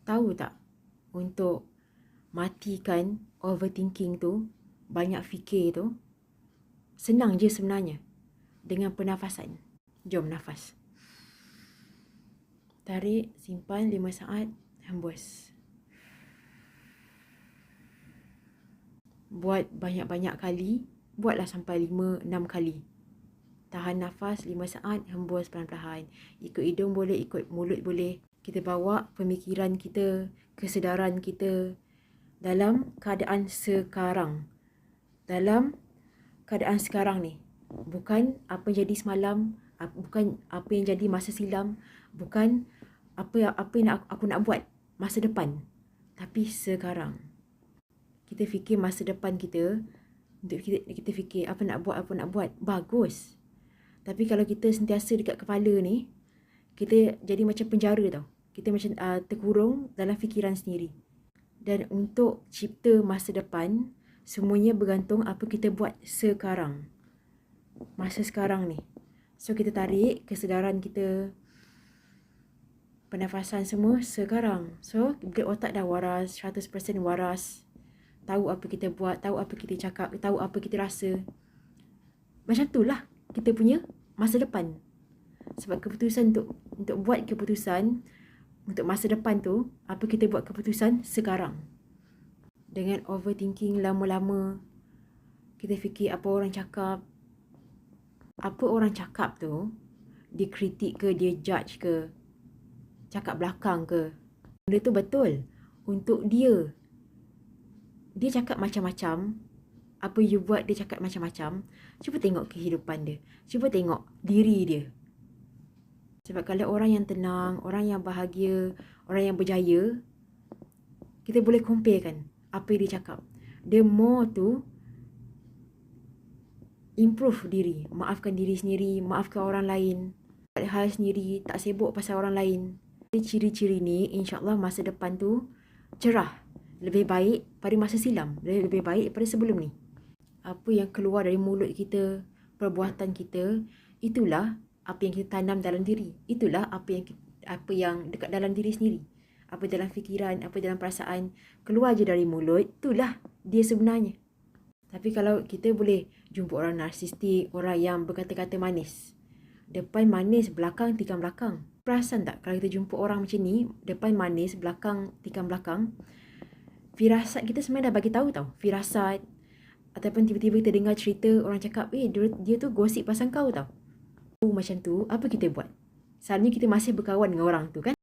Tahu tak, untuk matikan overthinking tu, banyak fikir tu, senang je sebenarnya dengan pernafasan. Jom nafas. Tarik, simpan 5 saat, hembus. Buat banyak-banyak kali, buatlah sampai 5-6 kali. Tahan nafas 5 saat, hembus perlahan-lahan. Ikut hidung boleh, ikut mulut boleh. Kita bawa pemikiran kita, kesedaran kita dalam keadaan sekarang. Dalam keadaan sekarang ni. Bukan apa yang jadi semalam, bukan apa yang jadi masa silam, bukan apa yang aku nak buat masa depan. Tapi sekarang. Kita fikir masa depan kita, untuk kita fikir apa nak buat, bagus. Tapi kalau kita sentiasa dekat kepala ni, kita jadi macam penjara tau. Kita macam terkurung dalam fikiran sendiri. Dan untuk cipta masa depan, semuanya bergantung apa kita buat sekarang. Masa sekarang ni. So kita tarik kesedaran kita, pernafasan semua sekarang. So bila otak dah waras, 100% waras, tahu apa kita buat, tahu apa kita cakap, tahu apa kita rasa. Macam tu lah kita punya masa depan. Sebab keputusan untuk buat keputusan untuk masa depan tu, apa kita buat keputusan sekarang. Dengan overthinking lama-lama, kita fikir apa orang cakap. Apa orang cakap tu, dia kritik ke, dia judge ke, cakap belakang ke. Benda tu betul untuk dia. Dia cakap macam-macam. Apa you buat, dia cakap macam-macam. Cuba tengok kehidupan dia. Cuba tengok diri dia. Sebab kalau orang yang tenang, orang yang bahagia, orang yang berjaya, kita boleh compare kan apa yang dia cakap. Dia more tu improve diri. Maafkan diri sendiri, maafkan orang lain. Buat hal sendiri, tak sibuk pasal orang lain. Ciri-ciri ni, insyaAllah masa depan tu cerah. Lebih baik pada masa silam. Lebih baik pada sebelum ni. Apa yang keluar dari mulut kita, perbuatan kita, itulah apa yang kita tanam dalam diri. Itulah apa yang dekat dalam diri sendiri. Apa dalam fikiran, apa dalam perasaan, keluar je dari mulut, itulah dia sebenarnya. Tapi kalau kita boleh jumpa orang narsistik, orang yang berkata-kata manis. Depan manis, belakang tikam belakang. Perasan tak kalau kita jumpa orang macam ni, depan manis, belakang tikam belakang, firasat kita sebenarnya dah bagi tahu tau. Firasat. Ataupun tiba-tiba kita dengar cerita orang cakap, dia tu gosip pasal kau tau. Macam tu, apa kita buat? Selalunya kita masih berkawan dengan orang tu kan?